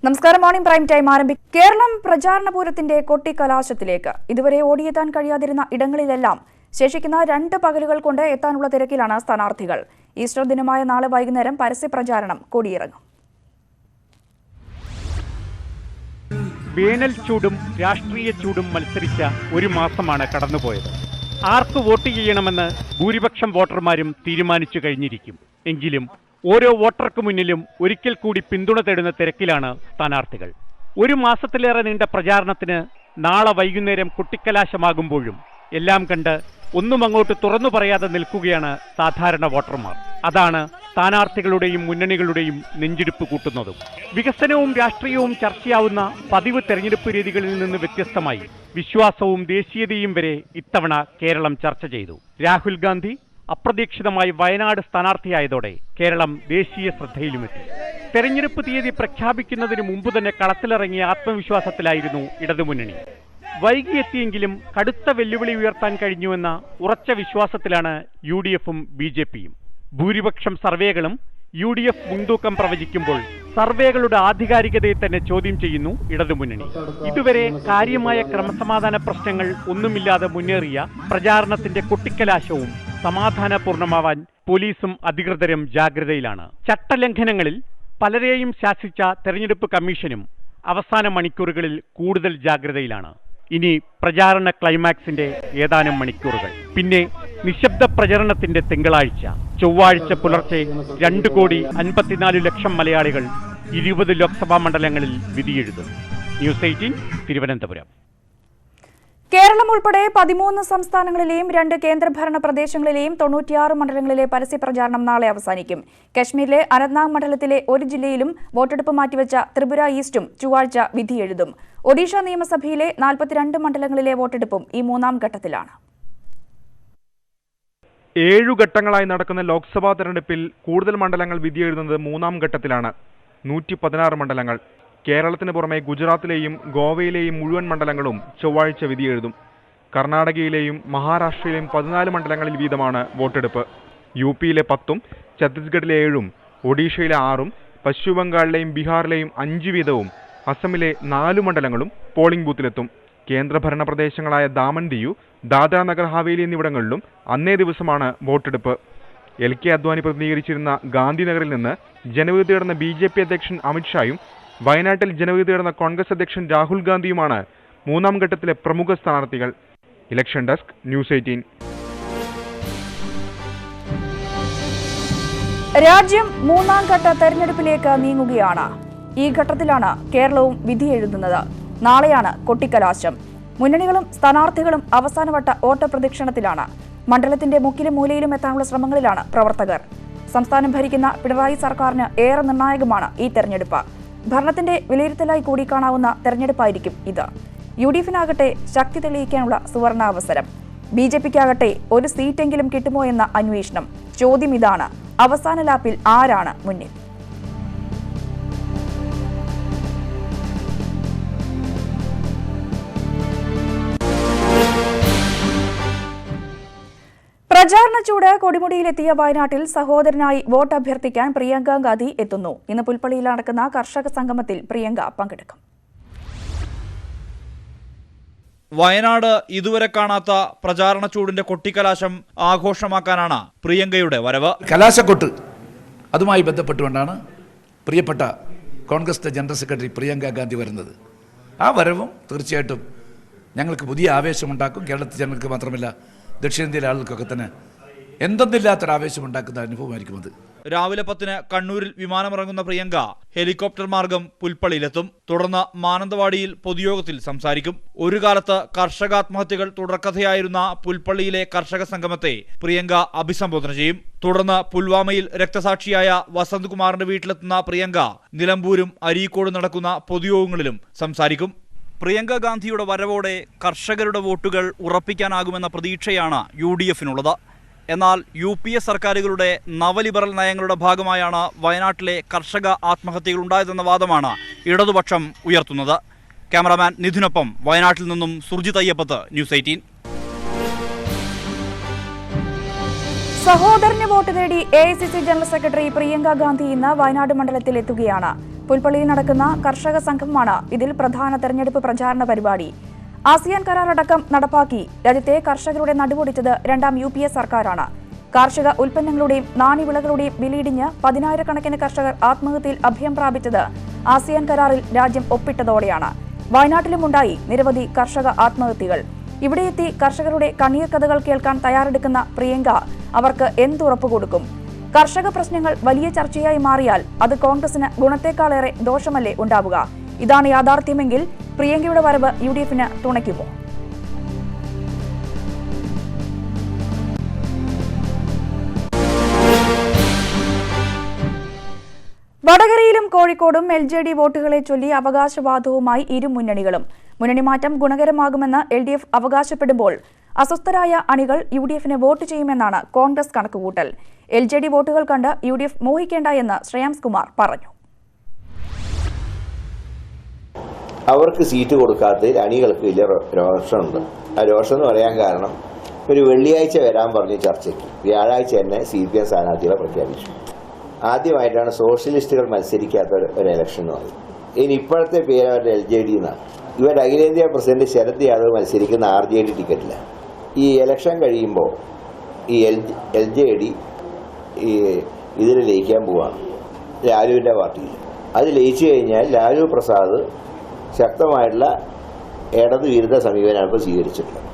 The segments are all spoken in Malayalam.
നമസ്കാരം. മോർണിംഗ് പ്രൈം ടൈം ആരംഭിക്കും. കേരളം പ്രചാരണപൂരത്തിന്റെ കൊട്ടിക്കലാശത്തിലേക്ക്. ഇതുവരെ ഓടിയെത്താൻ കഴിയാതിരുന്ന ഇടങ്ങളിലെല്ലാം ശേഷിക്കുന്ന 2 പകലുകൾ കൊണ്ട് എത്താനുള്ള തിരക്കിലാണ് സ്ഥാനാർത്ഥികൾ. ഈസ്റ്റർ ദിനമായ നാളെ വൈകുന്നേരം പരസ്യപ്രചാരണം കൊടിയിറങ്ങും. വേനൽ ചൂടും രാഷ്ട്രീയ ചൂടും മത്സരിച്ച ഒരു മാസമാണ് കടന്നുപോയത്. ആർക്ക് വോട്ട് ചെയ്യണമെന്ന് ഭൂരിപക്ഷം വോട്ടർമാരും തീരുമാനിച്ചു കഴിഞ്ഞിരിക്കും. എങ്കിലും ഓരോ വോട്ടർക്ക് മുന്നിലും ഒരിക്കൽ കൂടി പിന്തുണ തേടുന്ന തിരക്കിലാണ് സ്ഥാനാർത്ഥികൾ. ഒരു മാസത്തിലേറെ നീണ്ട പ്രചാരണത്തിന് നാളെ വൈകുന്നേരം കൊട്ടിക്കലാശമാകുമ്പോഴും എല്ലാം കണ്ട് ഒന്നും അങ്ങോട്ട് തുറന്നു പറയാതെ നിൽക്കുകയാണ് സാധാരണ വോട്ടർമാർ. അതാണ് സ്ഥാനാർത്ഥികളുടെയും മുന്നണികളുടെയും നെഞ്ചിടിപ്പ് കൂട്ടുന്നതും. വികസനവും രാഷ്ട്രീയവും ചർച്ചയാവുന്ന പതിവ് തെരഞ്ഞെടുപ്പ് രീതികളിൽ നിന്ന് വ്യത്യസ്തമായി വിശ്വാസവും ദേശീയതയും വരെ ഇത്തവണ കേരളം ചർച്ച ചെയ്തു. രാഹുൽ ഗാന്ധി അപ്രതീക്ഷിതമായി വയനാട് സ്ഥാനാർത്ഥിയായതോടെ കേരളം ദേശീയ ശ്രദ്ധയിലുമെത്തി. തെരഞ്ഞെടുപ്പ് തീയതി പ്രഖ്യാപിക്കുന്നതിന് മുമ്പ് തന്നെ കളത്തിലിറങ്ങിയ ആത്മവിശ്വാസത്തിലായിരുന്നു ഇടതുമുന്നണി. വൈകിയെത്തിയെങ്കിലും കടുത്ത വെല്ലുവിളി ഉയർത്താൻ കഴിഞ്ഞുവെന്ന ഉറച്ച വിശ്വാസത്തിലാണ് UDFും BJPയും. ഭൂരിപക്ഷം സർവേകളും UDF മുൻതൂക്കം പ്രവചിക്കുമ്പോൾ സർവേകളുടെ ആധികാരികതയെ തന്നെ ചോദ്യം ചെയ്യുന്നു ഇടതുമുന്നണി. ഇതുവരെ കാര്യമായ ക്രമസമാധാന പ്രശ്നങ്ങൾ ഒന്നുമില്ലാതെ മുന്നേറിയ പ്രചാരണത്തിന്റെ കൊട്ടിക്കലാശവും സമാധാനപൂർണമാവാൻ പോലീസും അധികൃതരും ജാഗ്രതയിലാണ്. ചട്ടലംഘനങ്ങളിൽ പലരെയും ശാസിച്ച തെരഞ്ഞെടുപ്പ് കമ്മീഷനും അവസാന മണിക്കൂറുകളിൽ കൂടുതൽ ജാഗ്രതയിലാണ്. ഇനി പ്രചാരണ ക്ലൈമാക്സിന്റെ ഏതാനും മണിക്കൂറുകൾ. പിന്നെ നിശബ്ദ പ്രചരണത്തിന്റെ തിങ്കളാഴ്ച. ചൊവ്വാഴ്ച പുലർച്ചെ 2,54,00,000 മലയാളികൾ 20 ലോക്സഭാ മണ്ഡലങ്ങളിൽ വിധിയെഴുതും. ന്യൂസ് 18 തിരുവനന്തപുരം. കേരളം ഉൾപ്പെടെ 13 സംസ്ഥാനങ്ങളിലെയും 2 കേന്ദ്രഭരണ പ്രദേശങ്ങളിലെയും 96 മണ്ഡലങ്ങളിലെ പരസ്യപ്രചാരണം നാളെ അവസാനിക്കും. കശ്മീരിലെ അനന്ത്നാഗ് മണ്ഡലത്തിലെ ഒരു ജില്ലയിലും വോട്ടെടുപ്പ് മാറ്റിവെച്ച ത്രിപുര ഈസ്റ്റും ചൊവ്വാഴ്ച വിധിയെഴുതും. ഒഡീഷ നിയമസഭയിലെ 42 മണ്ഡലങ്ങളിലെ വോട്ടെടുപ്പും ഈ 3ാം ഘട്ടത്തിലാണ്. 7 ഘട്ടങ്ങളായി നടക്കുന്ന ലോക്സഭാ തെരഞ്ഞെടുപ്പിൽ കൂടുതൽ മണ്ഡലങ്ങൾ വിധിയെഴുതുന്നത് 3ാം ഘട്ടത്തിലാണ്. 116 മണ്ഡലങ്ങൾ. കേരളത്തിന് പുറമെ ഗുജറാത്തിലെയും ഗോവയിലെയും മുഴുവൻ മണ്ഡലങ്ങളും ചൊവ്വാഴ്ച വിധിയെഴുതും. കർണാടകയിലെയും മഹാരാഷ്ട്രയിലെയും 14 മണ്ഡലങ്ങളിൽ വീതമാണ് വോട്ടെടുപ്പ്. UPയിലെ 10ഉം ഛത്തീസ്ഗഡിലെ 7ഉം ഒഡീഷയിലെ 6ഉം പശ്ചിമബംഗാളിലെയും ബീഹാറിലെയും 5 വീതവും അസമിലെ 4 മണ്ഡലങ്ങളും പോളിംഗ് ബൂത്തിലെത്തും. കേന്ദ്രഭരണ പ്രദേശങ്ങളായ ദാമൻ ദിയു, ദാദ്ര നഗർ ഹവേലി എന്നിവിടങ്ങളിലും അന്നേ ദിവസമാണ് വോട്ടെടുപ്പ്. LK അദ്വാനി പ്രതിനിധീകരിച്ചിരുന്ന ഗാന്ധിനഗറിൽ നിന്ന് ജനവിധി തേടുന്ന BJP അധ്യക്ഷൻ അമിത്ഷായും വയനാട്ടിൽ ജനവിധി തേടുന്ന കോൺഗ്രസ് അധ്യക്ഷൻ രാഹുൽ ഗാന്ധിയുമാണ് 3ാം ഘട്ടത്തിലെ പ്രമുഖ സ്ഥാനാർത്ഥികൾ. Election desk, news 18. രാജ്യം 3ാം ഘട്ട തെരഞ്ഞെടുപ്പിലേക്ക് നീങ്ങുകയാണ്. ഈ ഘട്ടത്തിലാണ് കേരളവും വിധിയെഴുതുന്നത്. നാളെയാണ് കൊട്ടിക്കലാശം. മുന്നണികളും സ്ഥാനാർത്ഥികളും അവസാനവട്ട ഓട്ടപ്രദക്ഷിണത്തിലാണ്. മണ്ഡലത്തിന്റെ മുക്കിലും മൂലയിലും എത്താനുള്ള ശ്രമങ്ങളിലാണ് പ്രവർത്തകർ. സംസ്ഥാനം ഭരിക്കുന്ന പിണറായി സർക്കാരിന് ഏറെ നിർണായകമാണ് ഈ തെരഞ്ഞെടുപ്പ്. ഭരണത്തിന്റെ വിലയിരുത്തലായി കൂടി കാണാവുന്ന തെരഞ്ഞെടുപ്പായിരിക്കും ഇത്. UDFിനാകട്ടെ ശക്തി തെളിയിക്കാനുള്ള സുവർണാവസരം. BJPക്കാകട്ടെ ഒരു സീറ്റെങ്കിലും കിട്ടുമോ എന്ന അന്വേഷണം. ചോദ്യം ഇതാണ്: അവസാന ലാപ്പിൽ ആരാണ് മുന്നിൽ? പ്രചാരണ ചൂട് കൊടിമുടിയിലെത്തിയ വയനാട്ടിൽ സഹോദരനായി വോട്ട് അഭ്യർത്ഥിക്കാൻ പ്രിയങ്ക ഗാന്ധി എത്തുന്നു. ഇന്ന് പുൽപ്പള്ളിയിൽ നടക്കുന്ന കർഷക സംഗമത്തിൽ പ്രിയങ്ക പങ്കെടുക്കും. വയനാട് ഇതുവരെ കാണാത്ത പ്രചാരണ ചൂടിന്റെ കൊട്ടിക്കലാശം ആഘോഷമാക്കാനാണ് പ്രിയങ്കയുടെ വരവ്. കലാശക്കൊട്ട് അതുമായി ബന്ധപ്പെട്ടുകൊണ്ടാണ് പ്രിയപ്പെട്ട കോൺഗ്രസ് ജനറൽ സെക്രട്ടറി പ്രിയങ്ക ഗാന്ധി വരുന്നത്. ആ വരവും തീർച്ചയായിട്ടും ഞങ്ങൾക്ക് പുതിയ ആവേശമുണ്ടാക്കും. കേരളത്തിൽ ജനങ്ങൾക്ക് മാത്രമല്ല, ദക്ഷിണേന്ത്യയിലെ ആളുകൾക്കൊക്കെ തന്നെ എന്തെന്നില്ലാത്തൊരാവേശമുണ്ടാക്കുന്ന അനുഭവമായിരിക്കും അത്. രാവിലെ 10-ന് കണ്ണൂരിൽ വിമാനമിറങ്ങുന്ന പ്രിയങ്ക ഹെലികോപ്റ്റർ മാർഗം പുൽപ്പള്ളിയിലെത്തും. തുടർന്ന് മാനന്തവാടിയിൽ പൊതുയോഗത്തിൽ സംസാരിക്കും. ഒരു കാലത്ത് കർഷകാത്മഹത്യകൾ തുടർക്കഥയായിരുന്ന പുൽപ്പള്ളിയിലെ കർഷക സംഗമത്തെ പ്രിയങ്ക അഭിസംബോധന ചെയ്യും. തുടർന്ന് പുൽവാമയിൽ രക്തസാക്ഷിയായ വസന്ത് കുമാറിന്റെ വീട്ടിലെത്തുന്ന പ്രിയങ്ക നിലമ്പൂരും അരീക്കോടും നടക്കുന്ന പൊതുയോഗങ്ങളിലും സംസാരിക്കും. പ്രിയങ്ക ഗാന്ധിയുടെ വരവോടെ കർഷകരുടെ വോട്ടുകൾ ഉറപ്പിക്കാനാകുമെന്ന പ്രതീക്ഷയാണ് UDFിനുള്ളത്. എന്നാൽ UPA സർക്കാരുകളുടെ നവലിബറൽ നയങ്ങളുടെ ഭാഗമായാണ് വയനാട്ടിലെ കർഷക ആത്മഹത്യകൾ ഉണ്ടായതെന്ന വാദമാണ് ഇടതുപക്ഷം ഉയർത്തുന്നത്. ക്യാമറാമാൻ നിധിനൊപ്പം വയനാട്ടിൽ നിന്നും സുർജിത് അയ്യപ്പത്ത്, ന്യൂസ് 18. സഹോദരന് വോട്ട് തേടി AICC general secretary Priyanka Gandhi ഇന്ന് വയനാട് മണ്ഡലത്തിൽ എത്തുകയാണ്. പുൽപ്പള്ളിയിൽ നടക്കുന്ന കർഷക സംഗമമാണ് ഇതിൽ പ്രധാന തെരഞ്ഞെടുപ്പ് പ്രചാരണ പരിപാടി. ആസിയാൻ കരാർ അടക്കം നടപ്പാക്കി രാജ്യത്തെ കർഷകരുടെ നടുവൊടിച്ചത് രണ്ടാം UPA സർക്കാരാണ്. കാർഷിക ഉൽപ്പന്നങ്ങളുടെയും നാണ്യവിളകളുടെയും വിലയിടിഞ്ഞ് 10,000-കണക്കിന് കർഷകർ ആത്മഹത്യയിൽ അഭയം പ്രാപിച്ചത് ആസിയാൻ കരാറിൽ രാജ്യം ഒപ്പിട്ടതോടെയാണ്. വയനാട്ടിലുമുണ്ടായി നിരവധി കർഷക ആത്മഹത്യകൾ. ഇവിടെയെത്തി കർഷകരുടെ കണ്ണീർ കഥകൾ കേൾക്കാൻ തയ്യാറെടുക്കുന്ന പ്രിയങ്ക അവർക്ക് എന്തുറപ്പ് കൊടുക്കും? കർഷക പ്രശ്നങ്ങൾ വലിയ ചർച്ചയായി മാറിയാൽ അത് കോൺഗ്രസിന് ഗുണത്തെക്കാളേറെ ദോഷമല്ലേ ഉണ്ടാവുക? ഇതാണ് യാഥാർത്ഥ്യമെങ്കിൽ പ്രിയങ്കയുടെ വരവ് UDFന് തുണയ്ക്കുമോ? വടകരയിലും കോഴിക്കോടും LJD വോട്ടുകളെ ചൊല്ലി അവകാശവാദവുമായി ഇരു മുന്നണികളും. മുന്നണി മാറ്റം ഗുണകരമാകുമെന്ന് LDF അവകാശപ്പെടുമ്പോൾ അസ്വസ്ഥരായ അണികൾ UDFന് വോട്ട് ചെയ്യുമെന്നാണ് കോൺഗ്രസ് കണക്കുകൂട്ടൽ. LJD വോട്ടുകൾ കണ്ട് UDF മോഹിക്കേണ്ട എന്ന് ശ്രേയാംസ് കുമാർ പറഞ്ഞു. അവർക്ക് സീറ്റ് കൊടുക്കാത്തതിൽ അണികൾക്ക് വലിയ രോഷമുണ്ട്. ആ രോഷം എന്ന് പറയാൻ കാരണം ഒരു വെള്ളിയാഴ്ച വരാൻ പറഞ്ഞു ചർച്ചയ്ക്ക്, വ്യാഴാഴ്ച തന്നെ CPM സ്ഥാനാർത്ഥികളെ പ്രഖ്യാപിച്ചു. ആദ്യമായിട്ടാണ് സോഷ്യലിസ്റ്റുകൾ മത്സരിക്കാത്ത ഒരു ഇലക്ഷൻ എന്ന് പറയുന്നത്. ഇനി ഇപ്പോഴത്തെ പേര് അവരുടെ LJD എന്നാണ്. ഇവരുടെ അഖിലേന്ത്യാ പ്രസിഡന്റ് ശരത് യാദവ് മത്സരിക്കുന്ന RJD ടിക്കറ്റില്ല. ഈ ഇലക്ഷൻ കഴിയുമ്പോൾ ഈ LJD ഇതിൽ ലയിക്കാൻ പോവാണ് ലാലുവിൻ്റെ പാർട്ടിയിൽ. അത് ലയിച്ചു കഴിഞ്ഞാൽ ലാലു പ്രസാദ് ശക്തമായിട്ടുള്ള ഇടതുവിരുദ്ധ സമീപനമാണ് ഇപ്പോൾ സ്വീകരിച്ചിട്ടുള്ളത്.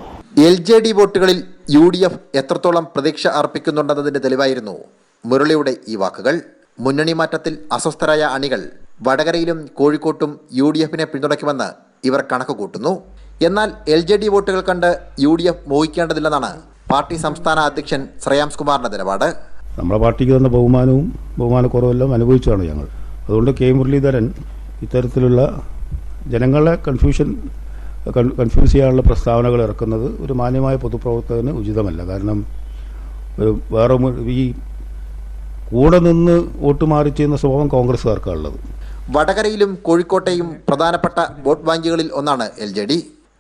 LJD വോട്ടുകളിൽ UDF എത്രത്തോളം പ്രതീക്ഷ അർപ്പിക്കുന്നുണ്ടെന്നതിന്റെ തെളിവായിരുന്നു മുരളിയുടെ ഈ വാക്കുകൾ. മുന്നണി മാറ്റത്തിൽ അസ്വസ്ഥരായ അണികൾ വടകരയിലും കോഴിക്കോട്ടും UDFനെ പിന്തുണയ്ക്കുമെന്ന് ഇവർ കണക്ക് കൂട്ടുന്നു. എന്നാൽ LJD വോട്ടുകൾ കണ്ട് UDF മോഹിക്കേണ്ടതില്ലെന്നാണ് പാർട്ടി സംസ്ഥാന അധ്യക്ഷൻ ശ്രേയാംസ് കുമാറിന്റെ നിലപാട്. നമ്മുടെ പാർട്ടിക്ക് തന്ന ബഹുമാനക്കുറവെല്ലാം അനുഭവിച്ചതാണ് ഞങ്ങൾ. അതുകൊണ്ട് K മുരളീധരൻ ഇത്തരത്തിലുള്ള ജനങ്ങളെ കൺഫ്യൂസ് ചെയ്യാനുള്ള പ്രസ്താവനകൾ ഇറക്കുന്നത് ഒരു മാന്യമായ പൊതുപ്രവർത്തകന് ഉചിതമല്ല. കാരണം വേറെ ഈ കൂടെ നിന്ന് വോട്ട് മാറി ചെയ്യുന്ന സ്വഭാവം കോൺഗ്രസ്സുകാർക്കാണുള്ളത്. വടകരയിലും കോഴിക്കോട്ടെയും പ്രധാനപ്പെട്ട വോട്ട് ബാങ്കുകളിൽ ഒന്നാണ് LJD.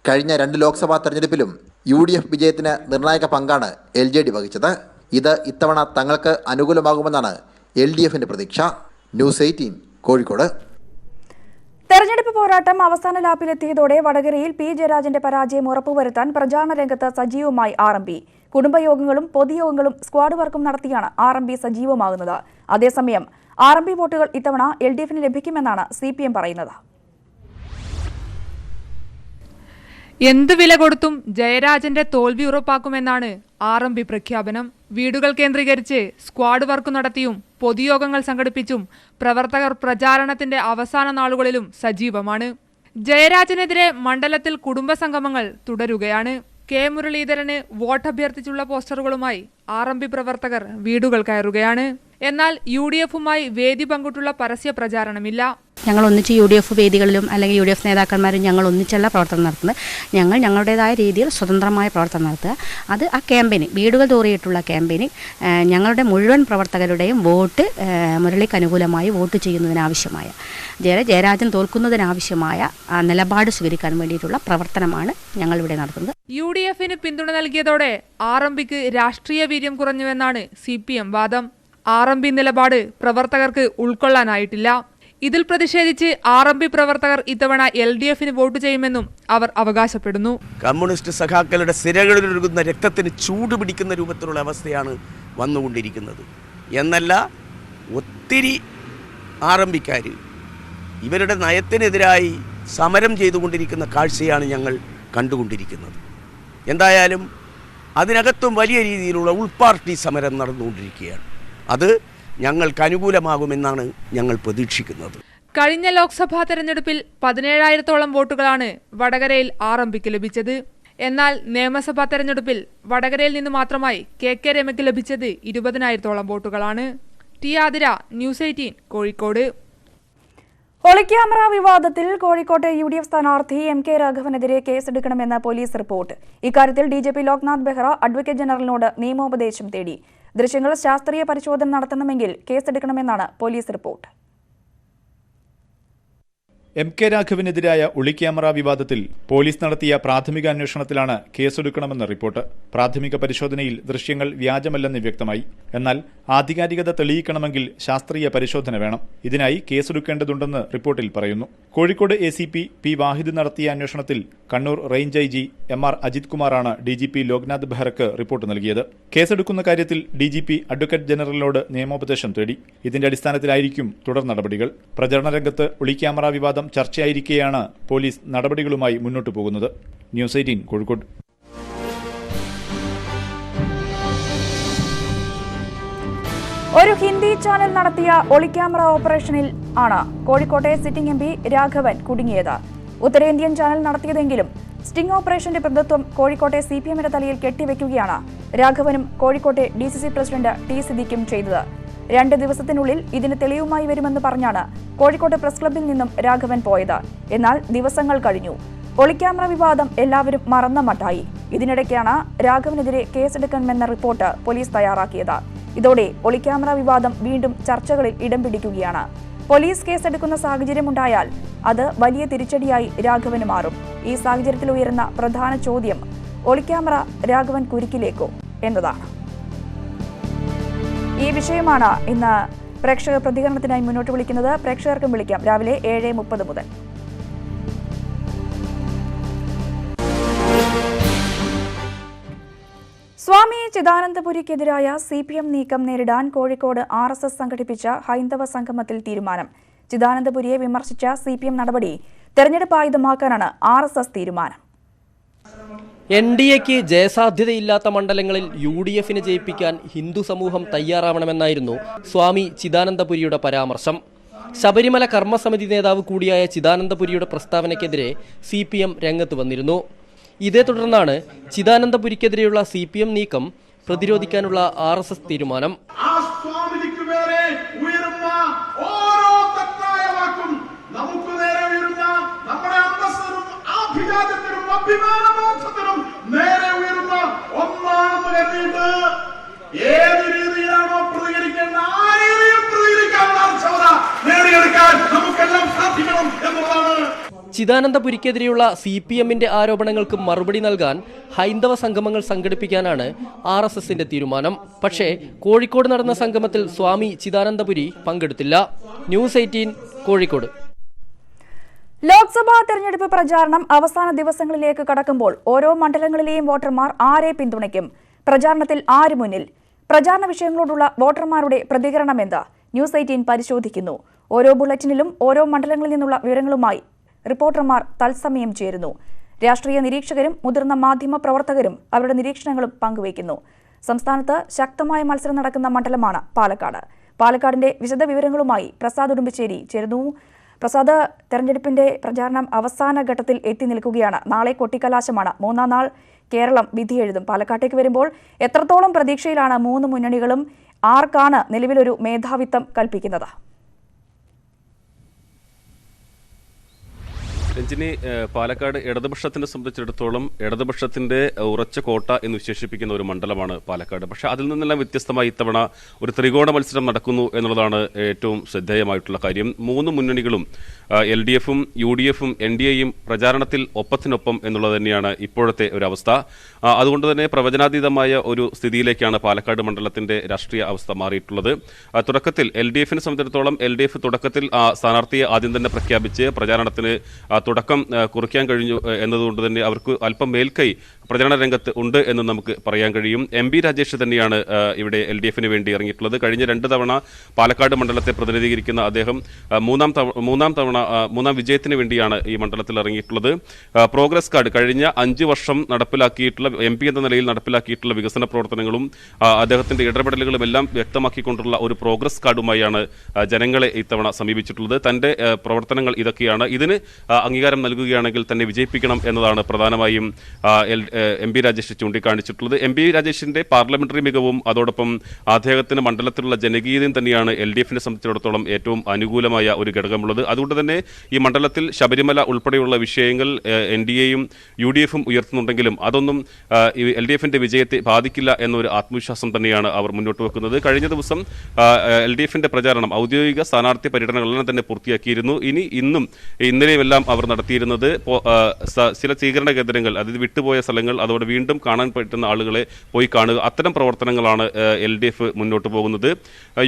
കഴിഞ്ഞ 2 ലോക്സഭാ തെരഞ്ഞെടുപ്പിലും UDF വിജയത്തിന് നിർണായക പങ്കാണ് LJD വഹിച്ചത്. ഇത് ഇത്തവണ തങ്ങൾക്ക് അനുകൂലമാകുമെന്നാണ് LDFന്റെ പ്രതീക്ഷ. ന്യൂസ് 18 കോഴിക്കോട്. തെരഞ്ഞെടുപ്പ് പോരാട്ടം അവസാന ലാപ്പിലെത്തിയതോടെ വടകരയിൽ P. ജയരാജന്റെ പരാജയം ഉറപ്പുവരുത്താൻ പ്രചാരണ രംഗത്ത് സജീവമായി RMP. കുടുംബയോഗങ്ങളും പൊതുയോഗങ്ങളും സ്ക്വാഡ് വർക്കും നടത്തിയാണ് RMP സജീവമാകുന്നത്. അതേസമയം RMP വോട്ടുകൾ ഇത്തവണ LDFന് ലഭിക്കുമെന്നാണ് CPM പറയുന്നത്. എന്ത് വില കൊടുത്തും ജയരാജന്റെ തോൽവി ഉറപ്പാക്കുമെന്നാണ് RMP പ്രഖ്യാപനം. വീടുകൾ കേന്ദ്രീകരിച്ച് സ്ക്വാഡ് വർക്ക് നടത്തിയും പൊതുയോഗങ്ങൾ സംഘടിപ്പിച്ചും പ്രവർത്തകർ പ്രചാരണത്തിന്റെ അവസാന നാളുകളിലും സജീവമാണ്. ജയരാജനെതിരെ മണ്ഡലത്തിൽ കുടുംബസംഗമങ്ങൾ തുടരുകയാണ്. K മുരളീധരന് വോട്ട് അഭ്യർത്ഥിച്ചുള്ള പോസ്റ്ററുകളുമായി RMP പ്രവർത്തകർ വീടുകൾ കയറുകയാണ്. എന്നാൽ UDFുമായി വേദി പങ്കിട്ടുള്ള പരസ്യ പ്രചാരണമില്ല. ഞങ്ങൾ ഒന്നിച്ച് UDF വേദികളിലും അല്ലെങ്കിൽ UDF നേതാക്കന്മാരും ഞങ്ങൾ ഒന്നിച്ചുള്ള പ്രവർത്തനം നടത്തുന്നത്. ഞങ്ങൾ ഞങ്ങളുടേതായ രീതിയിൽ സ്വതന്ത്രമായ പ്രവർത്തനം നടത്തുക. അത് ആ ക്യാമ്പയിന് വീടുകൾ തോറിയിട്ടുള്ള ക്യാമ്പയിന് ഞങ്ങളുടെ മുഴുവൻ പ്രവർത്തകരുടെയും വോട്ട് മുരളിക്ക് അനുകൂലമായി വോട്ട് ചെയ്യുന്നതിനാവശ്യമായ ജയരാജൻ തോൽക്കുന്നതിനാവശ്യമായ നിലപാട് സ്വീകരിക്കാൻ വേണ്ടിയിട്ടുള്ള പ്രവർത്തനമാണ് ഞങ്ങളിവിടെ നടത്തുന്നത്. UDFന് പിന്തുണ നൽകിയതോടെ RMPക്ക് രാഷ്ട്രീയ വീര്യം കുറഞ്ഞുവെന്നാണ് CPM വാദം. RMP നിലപാട് പ്രവർത്തകർക്ക് ഉൾക്കൊള്ളാനായിട്ടില്ല. ഇതിൽ പ്രതിഷേധിച്ച് RMP പ്രവർത്തകർ ഇത്തവണ LDFന് വോട്ട് ചെയ്യുമെന്നും അവർ അവകാശപ്പെടുന്നു. കമ്മ്യൂണിസ്റ്റ് സഖാക്കളുടെ സിരകളിലൊഴുകുന്ന രക്തത്തിന് ചൂട് പിടിക്കുന്ന രൂപത്തിലുള്ള അവസ്ഥയാണ് വന്നുകൊണ്ടിരിക്കുന്നത്. എന്നല്ല, ഒത്തിരി RMPക്കാർ ഇവരുടെ നയത്തിനെതിരായി സമരം ചെയ്തുകൊണ്ടിരിക്കുന്ന കാഴ്ചയാണ് ഞങ്ങൾ കണ്ടുകൊണ്ടിരിക്കുന്നത്. എന്തായാലും അതിനകത്തും വലിയ രീതിയിലുള്ള ഉൾപാർട്ടി സമരം നടന്നുകൊണ്ടിരിക്കുകയാണ്. അത് ഞങ്ങൾക്ക് അനുകൂലമാകുമെന്നാണ് ഞങ്ങൾ പ്രതീക്ഷിക്കുന്നത്. കഴിഞ്ഞ ലോക്സഭാ തെരഞ്ഞെടുപ്പിൽ 17,000-ഓളം വോട്ടുകളാണ് വടകരയിൽ RMPക്ക് ലഭിച്ചത്. എന്നാൽ നിയമസഭാ തെരഞ്ഞെടുപ്പിൽ വടകരയിൽ നിന്ന് മാത്രമായി KK രമയ്ക്ക് ലഭിച്ചത് 20,000-ഓളം വോട്ടുകളാണ്. T. ആതിര, ന്യൂസ് 18 കോഴിക്കോട്. ഒളിക്യാമറ വിവാദത്തിൽ കോഴിക്കോട്ടെ UDF സ്ഥാനാർത്ഥി MK രാഘവനെതിരെ കേസെടുക്കണമെന്ന് പോലീസ് റിപ്പോർട്ട്. ഇക്കാര്യത്തിൽ DGP ലോക്നാഥ് ബെഹ്റ അഡ്വക്കേറ്റ് ജനറലിനോട് നിയമോപദേശം തേടി. ദൃശ്യങ്ങൾ ശാസ്ത്രീയ പരിശോധന നടത്തണമെങ്കിൽ കേസെടുക്കണമെന്നാണ് പോലീസ് റിപ്പോർട്ട്. MK രാഘവനെതിരായ ഒളിക്യാമറ വിവാദത്തിൽ പോലീസ് നടത്തിയ പ്രാഥമിക അന്വേഷണത്തിലാണ് കേസെടുക്കണമെന്ന റിപ്പോർട്ട്. പ്രാഥമിക പരിശോധനയിൽ ദൃശ്യങ്ങൾ വ്യാജമല്ലെന്ന് വ്യക്തമായി. എന്നാൽ ആധികാരികത തെളിയിക്കണമെങ്കിൽ ശാസ്ത്രീയ പരിശോധന വേണം. ഇതിനായി കേസെടുക്കേണ്ടതുണ്ടെന്ന് റിപ്പോർട്ടിൽ പറയുന്നു. കോഴിക്കോട് ACP P വാഹിദ് നടത്തിയ അന്വേഷണത്തിൽ Kannur range IG MR Ajith കുമാറാണ് DGP ലോക്നാഥ് ബെഹ്റയ്ക്ക് റിപ്പോർട്ട് നൽകിയത്. കേസെടുക്കുന്ന കാര്യത്തിൽ DGP അഡ്വക്കേറ്റ് ജനറലിനോട് നിയമോപദേശം തേടി. ഇതിന്റെ അടിസ്ഥാനത്തിലായിരിക്കും തുടർ നടപടികൾ. പ്രചരണ രംഗത്ത് ഒളിക്യാമറ വിവാദം ചർച്ചയായിരിക്കെയാണ് പോലീസ് നടപടികളുമായി മുന്നോട്ടു പോകുന്നത്. ന്യൂസ് 18 കോഴിക്കോട്. ഒരു ഹിന്ദി ചാനൽ നടത്തിയ ഒളിക്യാമറ ഓപ്പറേഷനിൽ ആണ് കോഴിക്കോട്ടെ സിറ്റിംഗ് MP രാഘവൻ കുടുങ്ങിയത്. ഉത്തരേന്ത്യൻ ചാനൽ നടത്തിയതെങ്കിലും സ്റ്റിംഗ് ഓപ്പറേഷന്റെ പ്രതിത്വം കോഴിക്കോട്ടെ CPMന്റെ തലയിൽ കെട്ടിവെക്കുകയാണ് രാഘവനും കോഴിക്കോട്ടെ DCC പ്രസിഡന്റ് T സിദ്ദിഖും ചെയ്തത്. 2 ദിവസത്തിനുള്ളിൽ ഇതിന് തെളിവുമായി വരുമെന്ന് പറഞ്ഞാണ് കോഴിക്കോട്ടെ പ്രസ് ക്ലബ്ബിൽ നിന്നും രാഘവൻ പോയത്. എന്നാൽ ദിവസങ്ങൾ കഴിഞ്ഞു. ഒളിക്യാമറ വിവാദം എല്ലാവരും മറന്ന മട്ടായി. ഇതിനിടയ്ക്കാണ് രാഘവനെതിരെ കേസെടുക്കണമെന്ന റിപ്പോർട്ട് പോലീസ് തയ്യാറാക്കിയത്. ഇതോടെ ഒളിക്യാമറ വിവാദം വീണ്ടും ചർച്ചകളിൽ ഇടം പിടിക്കുകയാണ്. പോലീസ് കേസെടുക്കുന്ന സാഹചര്യമുണ്ടായാൽ അത് വലിയ തിരിച്ചടിയായി രാഘവന് മാറും. ഈ സാഹചര്യത്തിൽ ഉയരുന്ന പ്രധാന ചോദ്യം ഒളിക്യാമറ രാഘവൻ കുരുക്കിലേക്കോ എന്നതാണ്. ഈ വിഷയമാണ് ഇന്ന് പ്രേക്ഷകർ പ്രതികരണത്തിനായി മുന്നോട്ട് വിളിക്കുന്നത്. പ്രേക്ഷകർക്കും വിളിക്കാം രാവിലെ 7:30 മുതൽ. സ്വാമി ചിദാനന്ദപുരിക്കെതിരായ CPM നീക്കം നേരിടാൻ കോഴിക്കോട് RSS സംഘടിപ്പിച്ച ഹൈന്ദവ സംഗമത്തിൽ തീരുമാനം. ചിദാനന്ദപുരിയെ വിമർശിച്ച CPM നടപടി തെരഞ്ഞെടുപ്പ് ആയുധമാക്കാനാണ് RSS തീരുമാനം. NDAക്ക് ജയസാധ്യതയില്ലാത്ത മണ്ഡലങ്ങളിൽ UDFന് ജയിപ്പിക്കാൻ ഹിന്ദു സമൂഹം തയ്യാറാവണമെന്നായിരുന്നു സ്വാമി ചിദാനന്ദപുരിയുടെ പരാമർശം. ശബരിമല കർമ്മസമിതി നേതാവ് കൂടിയായ ചിദാനന്ദപുരിയുടെ പ്രസ്താവനയ്ക്കെതിരെ CPM രംഗത്ത് വന്നിരുന്നു. ഇതേ തുടർന്നാണ് ചിദാനന്ദപുരിക്കെതിരെയുള്ള CPM നീക്കം പ്രതിരോധിക്കാനുള്ള RSS തീരുമാനം. അഭിമാനബോധത്തിനും നേരെ ഉയരുന്ന ഒന്നാണെന്ന് കരുതിയിട്ട് ഏത് രീതിയിലാണോ പ്രതികരിക്കേണ്ട ആ രീതിയിൽ പ്രതികരിക്കാനുള്ള അർഹത നേടിയെടുക്കാൻ നമുക്കെല്ലാം സാധിക്കണം എന്നുള്ളതാണ്. ചിദാനന്ദപുരിക്കെതിരെയുള്ള CPMന്റെ ആരോപണങ്ങൾക്ക് മറുപടി നൽകാൻ ഹൈന്ദവ സംഗമങ്ങൾ സംഘടിപ്പിക്കാനാണ് RSSന്റെ തീരുമാനം. പക്ഷേ കോഴിക്കോട് നടന്ന സംഗമത്തിൽ സ്വാമി ചിദാനന്ദപുരി പങ്കെടുത്തില്ല. ന്യൂസ് 18 കോഴിക്കോട്. ലോക്സഭാ തെരഞ്ഞെടുപ്പ് പ്രചാരണം അവസാന ദിവസങ്ങളിലേക്ക് കടക്കുമ്പോൾ ഓരോ മണ്ഡലങ്ങളിലെയും വോട്ടർമാർ ആരെ പിന്തുണയ്ക്കും? പ്രചാരണത്തിൽ ആര് മുന്നിൽ? പ്രചാരണ വിഷയങ്ങളോടുള്ള വോട്ടർമാരുടെ പ്രതികരണം എന്ത്? ന്യൂസ് 18 പരിശോധിക്കുന്നു. ഓരോ ബുള്ളറ്റിനിലും ഓരോ മണ്ഡലങ്ങളിൽ നിന്നുള്ള വിവരങ്ങളുമായി റിപ്പോർട്ടർമാർ തത്സമയം ചേരുന്നു. രാഷ്ട്രീയ നിരീക്ഷകരും മുതിർന്ന മാധ്യമ പ്രവർത്തകരും അവരുടെ നിരീക്ഷണങ്ങളും പങ്കുവയ്ക്കുന്നു. സംസ്ഥാനത്ത് ശക്തമായ മത്സരം നടക്കുന്ന മണ്ഡലമാണ് പാലക്കാട്. പാലക്കാടിന്റെ വിശദ വിവരങ്ങളുമായി പ്രസാദ് ഉടുമ്പശ്ശേരി ചേരുന്നു. പ്രസാദ്, തെരഞ്ഞെടുപ്പിന്റെ പ്രചാരണം അവസാന ഘട്ടത്തിൽ എത്തി നിൽക്കുകയാണ്. നാളെ കൊട്ടിക്കലാശമാണ്. 3-ാം നാൾ കേരളം വിധിയെഴുതും. പാലക്കാട്ടേക്ക് വരുമ്പോൾ എത്രത്തോളം പ്രതീക്ഷയിലാണ് 3 മുന്നണികളും? ആർക്കാണ് നിലവിലൊരു മേധാവിത്വം കൽപ്പിക്കുന്നത്? രഞ്ജിനി, പാലക്കാട് ഇടതുപക്ഷത്തിനെ സംബന്ധിച്ചിടത്തോളം ഇടതുപക്ഷത്തിന്റെ ഉറച്ച കോട്ട എന്ന് വിശേഷിപ്പിക്കുന്ന ഒരു മണ്ഡലമാണ് പാലക്കാട്. പക്ഷേ അതിൽ നിന്നെല്ലാം വ്യത്യസ്തമായി ഇത്തവണ ഒരു ത്രികോണ മത്സരം നടക്കുന്നു എന്നുള്ളതാണ് ഏറ്റവും ശ്രദ്ധേയമായിട്ടുള്ള കാര്യം. 3 മുന്നണികളും LDFും UDFും NDAയും പ്രചാരണത്തിൽ ഒപ്പത്തിനൊപ്പം എന്നുള്ളത് തന്നെയാണ് ഇപ്പോഴത്തെ ഒരു അവസ്ഥ. അതുകൊണ്ട് തന്നെ പ്രവചനാതീതമായ ഒരു സ്ഥിതിയിലേക്കാണ് പാലക്കാട് മണ്ഡലത്തിന്റെ രാഷ്ട്രീയ അവസ്ഥ മാറിയിട്ടുള്ളത്. തുടക്കത്തിൽ LDFിനെ സംബന്ധിച്ചിടത്തോളം LDF തുടക്കത്തിൽ സ്ഥാനാർത്ഥിയെ ആദ്യം തന്നെ പ്രഖ്യാപിച്ച് പ്രചാരണത്തിന് തുടക്കം കുറിക്കാൻ കഴിഞ്ഞു എന്നതുകൊണ്ട് തന്നെ അവർക്ക് അല്പം മേൽക്കൈ പ്രചരണ രംഗത്ത് ഉണ്ട് എന്ന് നമുക്ക് പറയാൻ കഴിയും. MP രാജേഷ് തന്നെയാണ് ഇവിടെ LDFന് വേണ്ടി ഇറങ്ങിയിട്ടുള്ളത്. കഴിഞ്ഞ 2 തവണ പാലക്കാട് മണ്ഡലത്തെ പ്രതിനിധീകരിക്കുന്ന അദ്ദേഹം മൂന്നാം വിജയത്തിന് വേണ്ടിയാണ് ഈ മണ്ഡലത്തിൽ ഇറങ്ങിയിട്ടുള്ളത്. പ്രോഗ്രസ് കാർഡ് കഴിഞ്ഞ 5 വർഷം നടപ്പിലാക്കിയിട്ടുള്ള MP എന്ന നിലയിൽ നടപ്പിലാക്കിയിട്ടുള്ള വികസന പ്രവർത്തനങ്ങളും അദ്ദേഹത്തിന്റെ ഇടപെടലുകളും എല്ലാം വ്യക്തമാക്കിക്കൊണ്ടുള്ള ഒരു പ്രോഗ്രസ് കാർഡുമായാണ് ജനങ്ങളെ ഇത്തവണ സമീപിച്ചിട്ടുള്ളത്. തന്റെ പ്രവർത്തനങ്ങൾ ഇതൊക്കെയാണ്. ഇതിന് അംഗീകാരം നൽകുകയാണെങ്കിൽ തന്നെ വിജയിപ്പിക്കണം എന്നതാണ് പ്രധാനമായും എം.പി. രാജേഷ് ചൂണ്ടിക്കാണിച്ചിട്ടുള്ളത്. എം.പി. രാജേഷിന്റെ പാർലമെന്ററി മികവും അതോടൊപ്പം അദ്ദേഹത്തിന് മണ്ഡലത്തിലുള്ള ജനകീയതയും തന്നെയാണ് LDF-നെ സംബന്ധിച്ചിടത്തോളം ഏറ്റവും അനുകൂലമായ ഒരു ഘടകമുള്ളത്. അതുകൊണ്ട് തന്നെ ഈ മണ്ഡലത്തിൽ ശബരിമല ഉൾപ്പെടെയുള്ള വിഷയങ്ങൾ NDA-യും UDF-ഉം ഉയർത്തുന്നുണ്ടെങ്കിലും അതൊന്നും LDF-ന്റെ വിജയത്തെ ബാധിക്കില്ല എന്നൊരു ആത്മവിശ്വാസം തന്നെയാണ് അവർ മുന്നോട്ട് വെക്കുന്നത്. കഴിഞ്ഞ ദിവസം LDF-ന്റെ പ്രചാരണം ഔദ്യോഗിക സ്ഥാനാർത്ഥി പര്യടനങ്ങളെല്ലാം തന്നെ പൂർത്തിയാക്കിയിരുന്നു. ഇന്നലെയുമെല്ലാം അവർ നടത്തിയിരുന്നത് ചില സ്വീകരണ കേന്ദ്രങ്ങൾ, അതായത് വിട്ടുപോയ സ്ഥലങ്ങൾ, അതോടെ വീണ്ടും കാണാൻ പറ്റുന്ന ആളുകളെ പോയി കാണുക, അത്തരം പ്രവർത്തനങ്ങളാണ് LDF മുന്നോട്ട് പോകുന്നത്.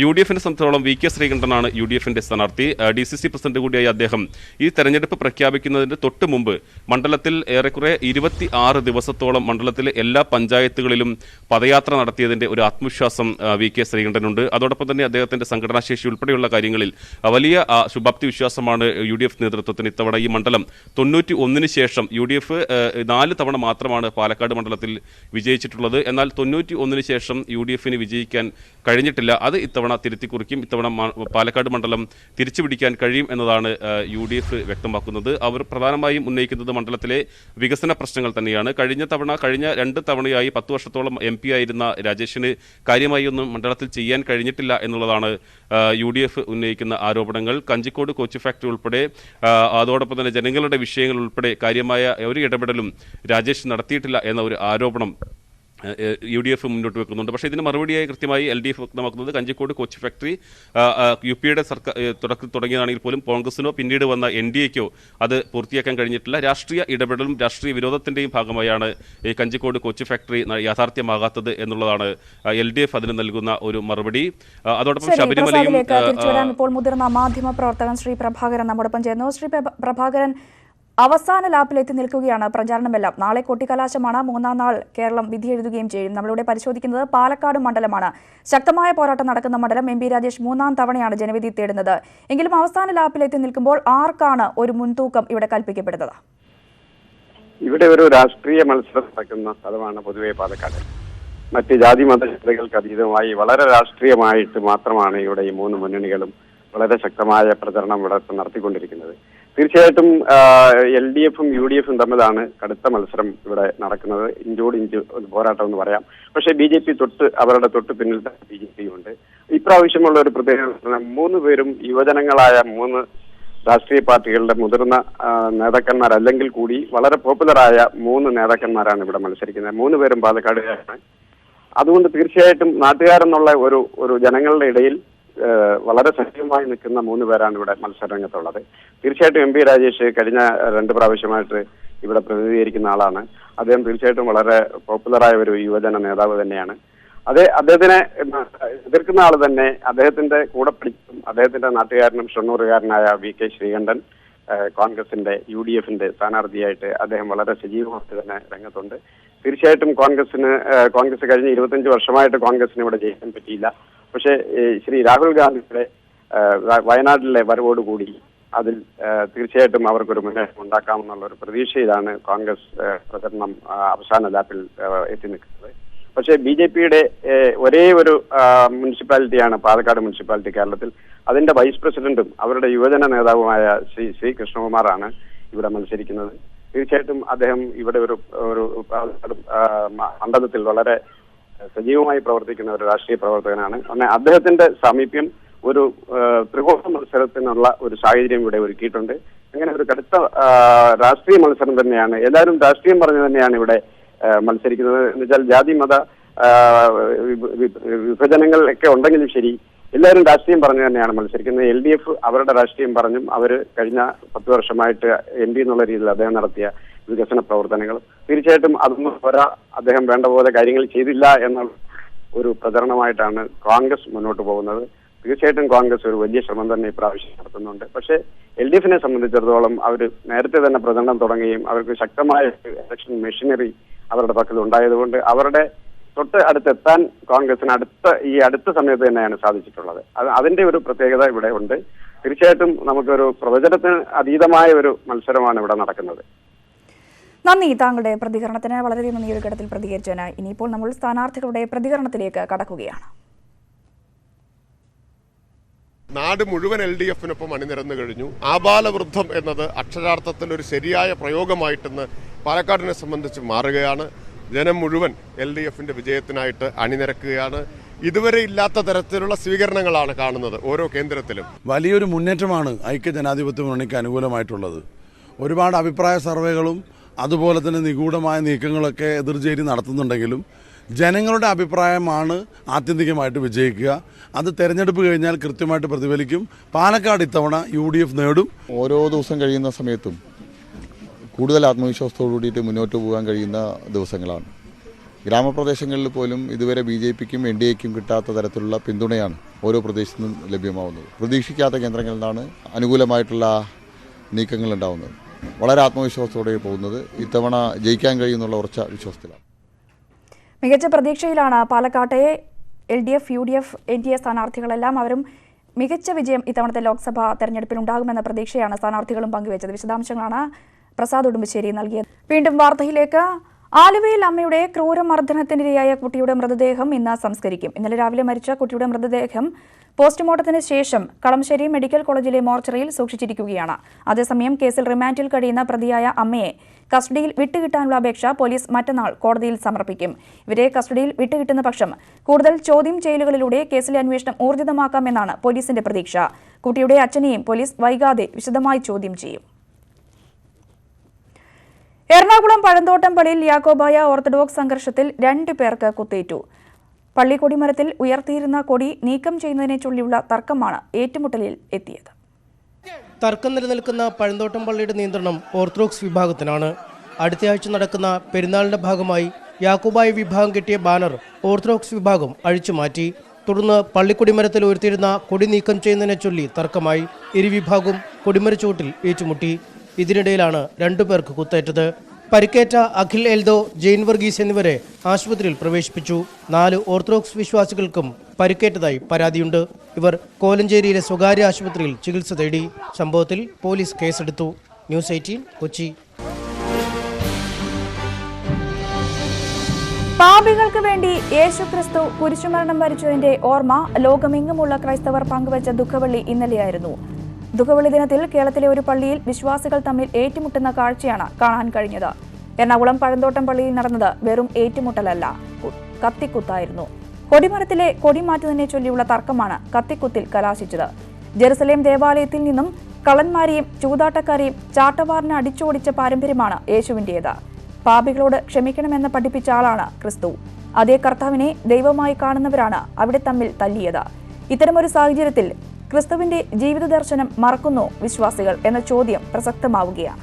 UDF-നെ സംബന്ധിച്ചോളം VK ശ്രീകണ്ഠനാണ് UDF-ന്റെ സ്ഥാനാർത്ഥി. DCC പ്രസിഡന്റ് കൂടിയായ അദ്ദേഹം ഈ തെരഞ്ഞെടുപ്പ് പ്രഖ്യാപിക്കുന്നതിന് തൊട്ട് മുമ്പ് മണ്ഡലത്തിൽ ഏറെക്കുറെ 26 ദിവസത്തോളം മണ്ഡലത്തിലെ എല്ലാ പഞ്ചായത്തുകളിലും പദയാത്ര നടത്തിയതിന്റെ ഒരു ആത്മവിശ്വാസം VK ശ്രീകണ്ഠനുണ്ട്. അതോടൊപ്പം തന്നെ അദ്ദേഹത്തിന്റെ സംഘടനാശേഷി ഉൾപ്പെടെയുള്ള കാര്യങ്ങളിൽ വലിയ ശുഭാപ്തി വിശ്വാസമാണ് UDF നേതൃത്വത്തിന്. ഇത്തവണ ഈ മണ്ഡലം 91-ന് ശേഷം UDF 4 തവണ മാത്രമാണ് പാലക്കാട് മണ്ഡലത്തിൽ വിജയിച്ചിട്ടുള്ളത്. എന്നാൽ 91-ന് ശേഷം UDF-ന് വിജയിക്കാൻ കഴിഞ്ഞിട്ടില്ല. അത് ഇത്തവണ തിരുത്തി കുറിക്കും. ഇത്തവണ പാലക്കാട് മണ്ഡലം തിരിച്ചുപിടിക്കാൻ കഴിയും എന്നതാണ് UDF വ്യക്തമാക്കുന്നത്. അവർ പ്രധാനമായും ഉന്നയിക്കുന്നത് മണ്ഡലത്തിലെ വികസന പ്രശ്നങ്ങൾ തന്നെയാണ്. കഴിഞ്ഞ 2 തവണയായി 10 വർഷത്തോളം MP ആയിരുന്ന രാജേഷിന് കാര്യമായി ഒന്നും മണ്ഡലത്തിൽ ചെയ്യാൻ കഴിഞ്ഞിട്ടില്ല എന്നുള്ളതാണ് UDF ഉന്നയിക്കുന്ന ആരോപണങ്ങൾ. കഞ്ചിക്കോട് കോച്ച് ഫാക്ടറി ഉൾപ്പെടെ അതോടൊപ്പം തന്നെ ജനങ്ങളുടെ വിഷയങ്ങൾ ഉൾപ്പെടെ കാര്യമായ ഒരു ഇടപെടലും രാജേഷ് നടത്തിയിട്ടില്ല എന്ന ഒരു ആരോപണം UDF മുന്നോട്ട് വെക്കുന്നുണ്ട്. പക്ഷേ ഇതിന് മറുപടിയായി കൃത്യമായി LDF വ്യക്തമാക്കുന്നത് കഞ്ചിക്കോട് കോച്ച് ഫാക്ടറി UP-യുടെ സർക്കാർ തുടങ്ങിയതാണെങ്കിൽ പോലും കോൺഗ്രസിനോ പിന്നീട് വന്ന NDA-ക്കോ അത് പൂർത്തിയാക്കാൻ കഴിഞ്ഞിട്ടില്ല. രാഷ്ട്രീയ ഇടപെടലും രാഷ്ട്രീയ വിരോധത്തിന്റെയും ഭാഗമായാണ് ഈ കഞ്ചിക്കോട് കോച്ച് ഫാക്ടറി യാഥാർത്ഥ്യമാകാത്തത് എന്നുള്ളതാണ് LDF അതിന് നൽകുന്ന ഒരു മറുപടി. അതോടൊപ്പം ശബരിമലയും ഇപ്പോൾ മുതിർന്ന മാധ്യമ പ്രവർത്തകൻ ശ്രീ പ്രഭാകരൻ നമ്മോടൊപ്പം ചേർന്നു. ശ്രീ പ്രഭാകരൻ, അവസാന ലാപ്പിലെത്തി നിൽക്കുകയാണ് പ്രചാരണമെല്ലാം. നാളെ കൊട്ടിക്കലാശമാണ്. 3-ാം നാൾ കേരളം വിധിയെഴുതുകയും ചെയ്യും. നമ്മളിവിടെ പരിശോധിക്കുന്നത് പാലക്കാട് മണ്ഡലമാണ്. ശക്തമായ പോരാട്ടം നടക്കുന്ന മണ്ഡലം. MP രാജേഷ് 3-ാം തവണയാണ് ജനവിധി തേടുന്നത്. എങ്കിലും അവസാന ലാപ്പിലെത്തി നിൽക്കുമ്പോൾ ആർക്കാണ് ഒരു മുൻതൂക്കം ഇവിടെ കൽപ്പിക്കപ്പെടുന്നത്? ഇവിടെ ഒരു രാഷ്ട്രീയ മത്സരം നടക്കുന്ന സ്ഥലമാണ് പൊതുവെ പാലക്കാട്. മറ്റ് ജാതി മതങ്ങൾക്ക് അതീതമായി വളരെ രാഷ്ട്രീയമായിട്ട് മാത്രമാണ് ഇവിടെ ഈ 3 മുന്നണികളും വളരെ ശക്തമായ പ്രചരണം ഇവിടെ നടത്തിക്കൊണ്ടിരിക്കുന്നത്. തീർച്ചയായിട്ടും LDF-ഉം UDF-ഉം തമ്മിലാണ് കടുത്ത മത്സരം ഇവിടെ നടക്കുന്നത്. ഇഞ്ചോട് ഇഞ്ച് പോരാട്ടം എന്ന് പറയാം. പക്ഷേ BJP അവരുടെ തൊട്ട് പിന്നിൽ BJP ഉണ്ട്. ഇപ്രാവശ്യമുള്ള ഒരു പ്രത്യേകത, 3 പേരും യുവജനങ്ങളായ 3 രാഷ്ട്രീയ പാർട്ടികളുടെ മുതിർന്ന നേതാക്കന്മാരല്ലെങ്കിൽ കൂടി വളരെ പോപ്പുലറായ 3 നേതാക്കന്മാരാണ് ഇവിടെ മത്സരിക്കുന്നത്. 3 പേരും പാലക്കാടുകാരാണ്. അതുകൊണ്ട് തീർച്ചയായിട്ടും നാട്ടുകാരെന്നുള്ള ഒരു ജനങ്ങളുടെ ഇടയിൽ വളരെ സജീവമായി നിൽക്കുന്ന 3 പേരാണ് ഇവിടെ മത്സരരംഗത്തുള്ളത്. തീർച്ചയായിട്ടും MP രാജേഷ് കഴിഞ്ഞ 2 പ്രാവശ്യമായിട്ട് ഇവിടെ പ്രതിനിധീകരിക്കുന്ന ആളാണ്. അദ്ദേഹം തീർച്ചയായിട്ടും വളരെ പോപ്പുലറായ ഒരു യുവജന നേതാവ് തന്നെയാണ്. അദ്ദേഹത്തിനെ എതിർക്കുന്ന ആൾ തന്നെ അദ്ദേഹത്തിന്റെ കൂടെ പഠിക്കും അദ്ദേഹത്തിന്റെ നാട്ടുകാരനും ഷൊർണൂറുകാരനായ VK ശ്രീകണ്ഠൻ കോൺഗ്രസിന്റെ UDF-ന്റെ സ്ഥാനാർത്ഥിയായിട്ട് അദ്ദേഹം വളരെ സജീവമായിട്ട് തന്നെ രംഗത്തുണ്ട്. തീർച്ചയായിട്ടും കോൺഗ്രസ് കഴിഞ്ഞ 25 വർഷമായിട്ട് കോൺഗ്രസിന് ഇവിടെ ജയിക്കാൻ പറ്റിയില്ല. പക്ഷേ ശ്രീ രാഹുൽ ഗാന്ധിയുടെ വയനാട്ടിലെ വരവോടുകൂടി അതിൽ തീർച്ചയായിട്ടും അവർക്കൊരു മുന്നേറ്റം ഉണ്ടാക്കാമെന്നുള്ള ഒരു പ്രതീക്ഷയിലാണ് കോൺഗ്രസ് പ്രചരണം അവസാന ലാപ്പിൽ എത്തി നിൽക്കുന്നത്. പക്ഷേ BJP-യുടെ ഒരേ ഒരു മുനിസിപ്പാലിറ്റിയാണ് പാലക്കാട് മുനിസിപ്പാലിറ്റി കേരളത്തിൽ. അതിന്റെ വൈസ് പ്രസിഡന്റും അവരുടെ യുവജന നേതാവുമായ ശ്രീ കൃഷ്ണകുമാറാണ് ഇവിടെ മത്സരിക്കുന്നത്. തീർച്ചയായിട്ടും അദ്ദേഹം ഇവിടെ ഒരു മണ്ഡലത്തിൽ വളരെ സജീവമായി പ്രവർത്തിക്കുന്ന ഒരു രാഷ്ട്രീയ പ്രവർത്തകനാണ്. അദ്ദേഹത്തിന്റെ സാമീപ്യം ഒരു ത്രികോണ മത്സരത്തിനുള്ള ഒരു സാഹചര്യം ഇവിടെ ഒരുക്കിയിട്ടുണ്ട്. അങ്ങനെ ഒരു കടുത്ത രാഷ്ട്രീയ മത്സരം തന്നെയാണ്. എല്ലാവരും രാഷ്ട്രീയം പറഞ്ഞു തന്നെയാണ് ഇവിടെ മത്സരിക്കുന്നത്. എന്ന് വെച്ചാൽ ജാതി മത വിഭജനങ്ങൾ ഒക്കെ ഉണ്ടെങ്കിലും ശരി, എല്ലാവരും രാഷ്ട്രീയം പറഞ്ഞു തന്നെയാണ് മത്സരിക്കുന്നത്. LDF അവരുടെ രാഷ്ട്രീയം പറഞ്ഞും അവർ കഴിഞ്ഞ 10 വർഷമായിട്ട് MP എന്നുള്ള രീതിയിൽ അദ്ദേഹം നടത്തിയ വികസന പ്രവർത്തനങ്ങൾ തീർച്ചയായിട്ടും അതൊന്നും അദ്ദേഹം വേണ്ട പോലെ കാര്യങ്ങൾ ചെയ്തില്ല എന്നുള്ള ഒരു പ്രചരണമായിട്ടാണ് കോൺഗ്രസ് മുന്നോട്ട് പോകുന്നത്. തീർച്ചയായിട്ടും കോൺഗ്രസ് ഒരു വലിയ ശ്രമം തന്നെ ഇപ്രാവശ്യം നടത്തുന്നുണ്ട്. പക്ഷേ LDF-നെ സംബന്ധിച്ചിടത്തോളം അവർ നേരത്തെ തന്നെ പ്രചരണം തുടങ്ങുകയും അവർക്ക് ശക്തമായ ഇലക്ഷൻ മെഷീനറി അവരുടെ പക്കൽ ഉണ്ടായതുകൊണ്ട് അവരുടെ തൊട്ട് അടുത്തെത്താൻ കോൺഗ്രസിന് അടുത്ത സമയത്ത് തന്നെയാണ് സാധിച്ചിട്ടുള്ളത്. അതിന്റെ ഒരു പ്രത്യേകത ഇവിടെ ഉണ്ട്. തീർച്ചയായിട്ടും നമുക്കൊരു പ്രവചനത്തിന് അതീതമായ ഒരു മത്സരമാണ് ഇവിടെ നടക്കുന്നത്. നന്ദി താങ്കളുടെ പ്രതികരണത്തിന്. വളരെയധികം നന്ദി ഒരു ഘട്ടത്തിൽ പ്രതികരിച്ചതിന്. ഇനിയിപ്പോൾ നമ്മൾ സ്ഥാനാർത്ഥികളുടെ പ്രതികരണത്തിലേക്ക് കടക്കുകയാണ്. നാട് മുഴുവൻ LDF-നൊപ്പം അണിനിരന്നു കഴിഞ്ഞു. ആബാലവൃദ്ധം എന്നത് അക്ഷരാർത്ഥത്തിൽ ഒരു ശരിയായ പ്രയോഗമായിട്ടെന്ന് പാലക്കാടിനെ സംബന്ധിച്ച് മാറുകയാണ്. ജനം മുഴുവൻ LDF-ന്റെ വിജയത്തിനായിട്ട് അണിനിരക്കുകയാണ്. ഇതുവരെ ഇല്ലാത്ത തരത്തിലുള്ള സ്വീകരണങ്ങളാണ് കാണുന്നത് ഓരോ കേന്ദ്രത്തിലും. വലിയൊരു മുന്നേറ്റമാണ് ഐക്യ ജനാധിപത്യ മുന്നണിക്ക് അനുകൂലമായിട്ടുള്ളത്. ഒരുപാട് അഭിപ്രായ സർവേകളും അതുപോലെ തന്നെ നിഗൂഢമായ നീക്കങ്ങളൊക്കെ എതിർചേരി നടത്തുന്നുണ്ടെങ്കിലും ജനങ്ങളുടെ അഭിപ്രായമാണ് ആത്യന്തികമായിട്ട് വിജയിക്കുക. അത് തെരഞ്ഞെടുപ്പ് കഴിഞ്ഞാൽ കൃത്യമായിട്ട് പ്രതിഫലിക്കും. പാലക്കാട് ഇത്തവണ UDF നേടും. ഓരോ ദിവസം കഴിയുന്ന സമയത്തും കൂടുതൽ ആത്മവിശ്വാസത്തോടു കൂടിയിട്ട് മുന്നോട്ട് പോകാൻ കഴിയുന്ന ദിവസങ്ങളാണ്. ഗ്രാമപ്രദേശങ്ങളിൽ പോലും ഇതുവരെ BJPക്കും NDAക്കും കിട്ടാത്ത തരത്തിലുള്ള പിന്തുണയാണ് ഓരോ പ്രദേശത്തു നിന്നും ലഭ്യമാവുന്നത്. പ്രതീക്ഷിക്കാത്ത കേന്ദ്രങ്ങളിൽ നിന്നാണ് അനുകൂലമായിട്ടുള്ള നീക്കങ്ങൾ ഉണ്ടാവുന്നത്. വളരെ ആത്മവിശ്വാസത്തോടെ പോകുന്നത്. ഇത്തവണ ജയിക്കാൻ കഴിയുന്നുള്ള ഉറച്ച വിശ്വാസത്തിലാണ്. മികച്ച പ്രതീക്ഷയിലാണ് പാലക്കാട്ടെ LDF, UDF, NDA സ്ഥാനാർത്ഥികളെല്ലാം. അവരും മികച്ച വിജയം ഇത്തവണത്തെ ലോക്സഭാ തെരഞ്ഞെടുപ്പിൽ ഉണ്ടാകുമെന്ന പ്രതീക്ഷയാണ് സ്ഥാനാർത്ഥികളും പങ്കുവച്ചത്. വിശദാംശങ്ങളാണ് പ്രസാദ് ഉടുമ്പശ്ശേരി നൽകിയത്. വീണ്ടും വാർത്തയിലേക്ക്. ആലുവയിൽ അമ്മയുടെ ക്രൂരമർദ്ദനത്തിനിരയായ കുട്ടിയുടെ മൃതദേഹം ഇന്ന് സംസ്കരിക്കും. ഇന്നലെ രാവിലെ മരിച്ച കുട്ടിയുടെ മൃതദേഹം പോസ്റ്റ്മോർട്ടത്തിന് ശേഷം കളമശ്ശേരി മെഡിക്കൽ കോളേജിലെ മോർച്ചറിയിൽ സൂക്ഷിച്ചിരിക്കുകയാണ്. അതേസമയം കേസിൽ റിമാൻഡിൽ കഴിയുന്ന പ്രതിയായ അമ്മയെ കസ്റ്റഡിയിൽ വിട്ടുകിട്ടാനുള്ള അപേക്ഷ പോലീസ് മറ്റന്നാൾ കോടതിയിൽ സമർപ്പിക്കും. ഇവരെ കസ്റ്റഡിയിൽ വിട്ടുകിട്ടുന്ന പക്ഷം കൂടുതൽ ചോദ്യം ചെയ്യലുകളിലൂടെ കേസിലെ അന്വേഷണം ഊർജിതമാക്കാമെന്നാണ് പോലീസിന്റെ പ്രതീക്ഷ. കുട്ടിയുടെ അച്ഛനെയും പോലീസ് വൈകാതെ വിശദമായി ചോദ്യം ചെയ്യും. എറണാകുളം പഴന്തോട്ടം പള്ളിയിൽ യാക്കോബായ ഓർത്തഡോക്സ് സംഘർഷത്തിൽ 2 പേർക്ക് കുത്തേറ്റു. പള്ളി കൊടിമരത്തിൽ ഉയർത്തിയിരുന്ന കൊടി നീക്കം ചെയ്യുന്നതിനെ ചൊല്ലിയുള്ള തർക്കമാണ് ഏറ്റുമുട്ടലിൽ എത്തിയത്. തർക്കം നിലനിൽക്കുന്ന പഴന്തോട്ടം പള്ളിയുടെ നിയന്ത്രണം ഓർത്തഡോക്സ് വിഭാഗത്തിനാണ്. അടുത്തയാഴ്ച നടക്കുന്ന പെരുന്നാളിന്റെ ഭാഗമായി യാക്കോബായ വിഭാഗം കെട്ടിയ ബാനർ ഓർത്തഡോക്സ് വിഭാഗം അഴിച്ചുമാറ്റി. തുടർന്ന് പള്ളിക്കൊടിമരത്തിൽ ഉയർത്തിയിരുന്ന കൊടി നീക്കം ചെയ്യുന്നതിനെ ചൊല്ലി തർക്കമായി. ഇരുവിഭാഗവും കൊടിമരച്ചുവട്ടിൽ ഏറ്റുമുട്ടി. ഇതിനിടയിലാണ് 2 പേർക്ക് കുത്തേറ്റത്. പരിക്കേറ്റ അഖിൽ എൽദോ, ജെയിൻ വർഗീസ് എന്നിവരെ ആശുപത്രിയിൽ പ്രവേശിപ്പിച്ചു. 4 ഓർത്തഡോക്സ് വിശ്വാസികൾക്കും പരിക്കേറ്റതായി പരാതിയുണ്ട്. ഇവർ കോലഞ്ചേരിയിലെ സ്വകാര്യ ആശുപത്രിയിൽ ചികിത്സ തേടി. സംഭവത്തിൽ പോലീസ് കേസെടുത്തു. ന്യൂസ് 18 കൊച്ചി. പാപികൾക്ക് വേണ്ടി യേശുക്രിസ്തു കുരിശുമരണം വരിച്ചതിന്റെ ഓർമ്മ ലോകമെങ്ങുമുള്ള ക്രൈസ്തവർ പങ്കുവച്ച ദുഃഖവെള്ളി ഇന്നലെയായിരുന്നു. ദുഃഖവെള്ളി ദിനത്തിൽ കേരളത്തിലെ ഒരു പള്ളിയിൽ വിശ്വാസികൾ തമ്മിൽ ഏറ്റുമുട്ടുന്ന കാഴ്ചയാണ് കാണാൻ കഴിഞ്ഞത്. എറണാകുളം പഴന്തോട്ടം പള്ളിയിൽ നടന്നത് വെറും ഏറ്റുമുട്ടലല്ല, കത്തിക്കുത്തായിരുന്നു. കൊടിമരത്തിലെ കൊടി മാറ്റുന്നതിനെ ചൊല്ലിയുള്ള തർക്കമാണ് കത്തിക്കുത്തിൽ കലാശിച്ചത്. ജെറുസലേം ദേവാലയത്തിൽ നിന്നും കള്ളന്മാരെയും ചൂതാട്ടക്കാരെയും ചാട്ടവാറിന് അടിച്ചോടിച്ച പാരമ്പര്യമാണ് യേശുവിൻ്റേത്. പാപികളോട് ക്ഷമിക്കണമെന്ന് പഠിപ്പിച്ച ആളാണ് ക്രിസ്തു. അതേ കർത്താവിനെ ദൈവമായി കാണുന്നവരാണ് അവിടെ തമ്മിൽ തല്ലിയത്. ഇത്തരമൊരു സാഹചര്യത്തിൽ ക്രിസ്തുവിന്റെ ജീവിത ദർശനം മറക്കുന്നോ വിശ്വാസികൾ എന്ന ചോദ്യം പ്രസക്തമാവുകയാണ്.